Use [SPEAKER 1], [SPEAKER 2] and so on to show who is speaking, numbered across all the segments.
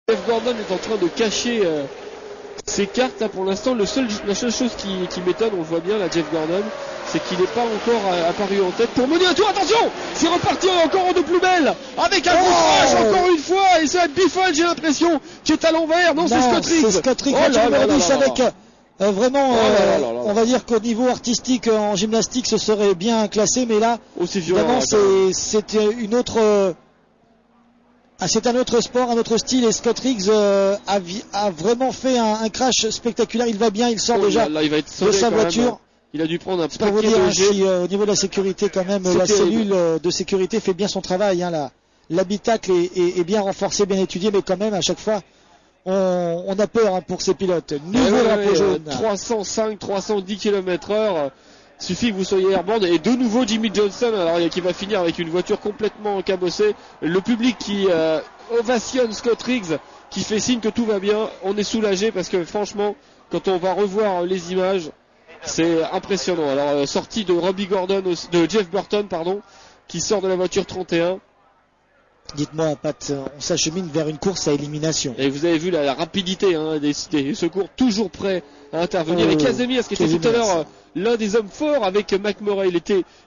[SPEAKER 1] Jeff Gordon est en train de cacher ses cartes. Là, pour l'instant, la seule chose qui m'étonne, on le voit bien, là, Jeff Gordon, c'est qu'il n'est pas encore apparu en tête pour mener un tour. Attention, c'est reparti encore en de plus belle avec un gros crash encore une fois, et c'est Biffle, j'ai l'impression, qui est à l'envers. Non, c'est Scott Riggs.
[SPEAKER 2] C'est Scott Riggs. Avec vraiment, on va dire qu'au niveau artistique en gymnastique, ce serait bien classé, mais là,
[SPEAKER 1] c'est violent.
[SPEAKER 2] C'est une autre. C'est un autre sport, un autre style, et Scott Riggs a vraiment fait un crash spectaculaire. Il va bien, il sort déjà
[SPEAKER 1] là, il va être
[SPEAKER 2] de sa voiture.
[SPEAKER 1] Même. Il a dû prendre un paquet
[SPEAKER 2] pour vous dire,
[SPEAKER 1] de jets.
[SPEAKER 2] au niveau de la sécurité, quand même, la cellule de sécurité fait bien son travail. L'habitacle est bien renforcé, bien étudié, mais quand même, à chaque fois, on a peur pour ces pilotes. Nouveau drapeau jaune.
[SPEAKER 1] 305, 310 km/h. Suffit que vous soyez airborne, et de nouveau Jimmy Johnson, alors qui va finir avec une voiture complètement cabossée. Le public qui ovationne Scott Riggs, qui fait signe que tout va bien. On est soulagé parce que franchement, quand on va revoir les images, c'est impressionnant. Alors sortie de Robbie Gordon, de Jeff Burton, pardon, qui sort de la voiture 31.
[SPEAKER 2] Dites-moi, Pat, on s'achemine vers une course à élimination.
[SPEAKER 1] Et vous avez vu la rapidité des secours, toujours prêts à intervenir. Et Kazemirs, qui était tout à l'heure l'un des hommes forts avec McMurray,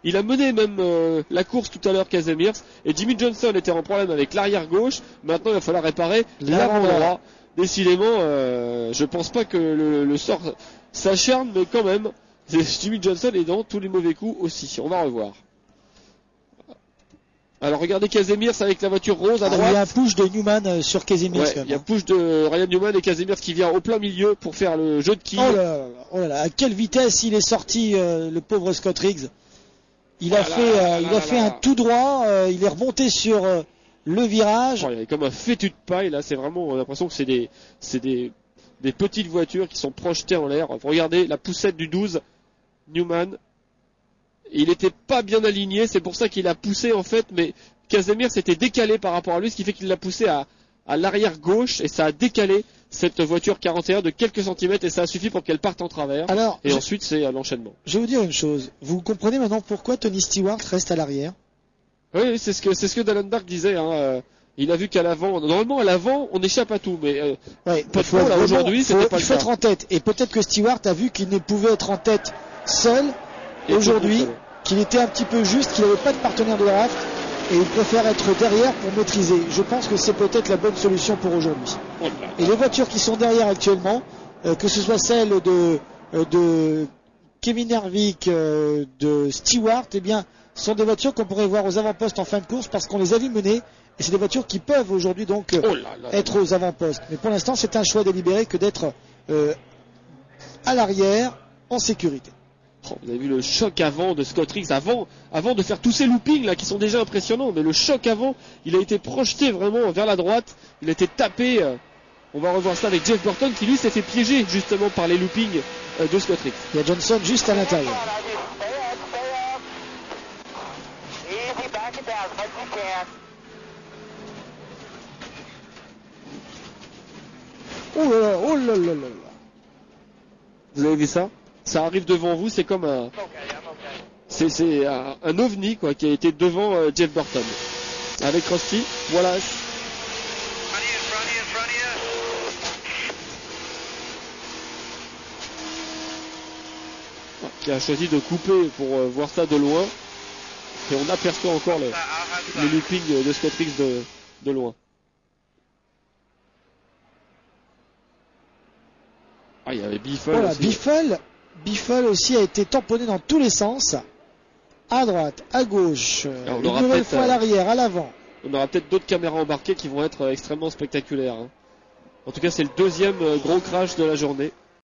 [SPEAKER 1] il a mené même la course tout à l'heure, Kazemirs. Et Jimmy Johnson était en problème avec l'arrière gauche. Maintenant, il va falloir réparer l'avant droit. Décidément, je pense pas que le sort s'acharne, mais quand même, Jimmy Johnson est dans tous les mauvais coups aussi. On va revoir. Alors regardez Kazemirs avec la voiture rose à droite.
[SPEAKER 2] Il y a un push de Newman sur Kazemirs.
[SPEAKER 1] Ouais, il y a un push de Ryan Newman et Kazemirs qui vient au plein milieu pour faire le jeu de quilles.
[SPEAKER 2] Oh là là, à quelle vitesse il est sorti, le pauvre Scott Riggs. Il a fait un tout droit, il est remonté sur le virage.
[SPEAKER 1] Il y a comme un fétu de paille là, c'est vraiment l'impression que c'est des petites voitures qui sont projetées en l'air. Regardez la poussette du 12, Newman. Il n'était pas bien aligné, c'est pour ça qu'il a poussé en fait, mais Kazemirs s'était décalé par rapport à lui, ce qui fait qu'il l'a poussé à l'arrière gauche, et ça a décalé cette voiture 41 de quelques centimètres, et ça a suffi pour qu'elle parte en travers. Ensuite c'est l'enchaînement.
[SPEAKER 2] Je vais vous dire une chose, vous comprenez maintenant pourquoi Tony Stewart reste à l'arrière?
[SPEAKER 1] Oui, c'est ce que Dallin Dark disait. Il a vu qu'à l'avant, normalement à l'avant on échappe à tout, mais aujourd'hui c'était pas le cas.
[SPEAKER 2] Il faut être en tête, et peut-être que Stewart a vu qu'il ne pouvait être en tête seul aujourd'hui, qu'il était un petit peu juste, qu'il n'avait pas de partenaire de draft, et il préfère être derrière pour maîtriser. Je pense que c'est peut-être la bonne solution pour aujourd'hui. Et les voitures qui sont derrière actuellement, que ce soit celle de Kevin Harvick, de Stewart, eh bien, sont des voitures qu'on pourrait voir aux avant-postes en fin de course, parce qu'on les a vues mener, et c'est des voitures qui peuvent aujourd'hui donc être aux avant-postes. Mais pour l'instant, c'est un choix délibéré que d'être à l'arrière en sécurité.
[SPEAKER 1] Vous avez vu le choc avant de Scott Riggs, avant de faire tous ces loopings là qui sont déjà impressionnants, mais le choc avant, il a été projeté vraiment vers la droite, il a été tapé. On va revoir ça avec Jeff Burton qui lui s'est fait piéger justement par les loopings de Scott Riggs.
[SPEAKER 2] Il y a Johnson juste à l'intérieur. Oh là là, oh là là là.
[SPEAKER 1] Vous avez vu ça? Ça arrive devant vous, c'est comme un ovni quoi qui a été devant Jeff Burton avec Rusty. Voilà. Qui a choisi de couper pour voir ça de loin, et on aperçoit encore le looping de Scott Riggs de loin. Il y avait Biffle.
[SPEAKER 2] Voilà,
[SPEAKER 1] aussi.
[SPEAKER 2] Biffle aussi a été tamponné dans tous les sens, à droite, à gauche, une nouvelle fois à l'arrière, à l'avant.
[SPEAKER 1] On aura peut-être d'autres caméras embarquées qui vont être extrêmement spectaculaires. En tout cas, c'est le deuxième gros crash de la journée.